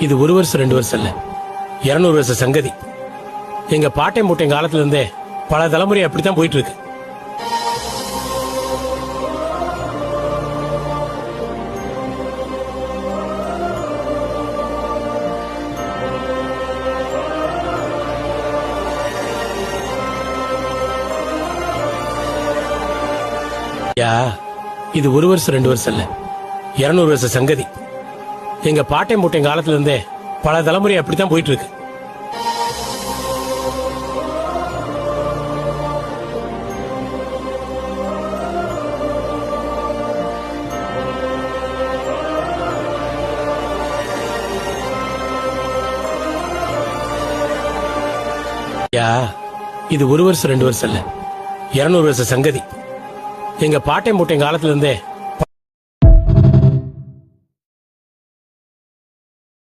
இது ஒரு வருஷம் 2 வருஷம் இல்ல, 200 வருஷ சங்கதி. எங்க பாட்டை மூட்டை காலத்துல இருந்தே பல தலைமுறை அப்படித்தான் போயிட்டு இருக்கு. இது ஒரு வருஷம் 2 வருஷம் இல்ல, 200 வருஷ சங்கதி. எங்க பாட்டை மூட்டை காலத்துல இருந்தே பல தலைமுறை அப்படித்தான் போயிட்டு இருக்கு. இது ஒரு வருஷம் 2 வருஷம் இல்ல, 200 வருஷ சங்கதி. எங்க பாட்டை மூட்டை காலத்துல இருந்தே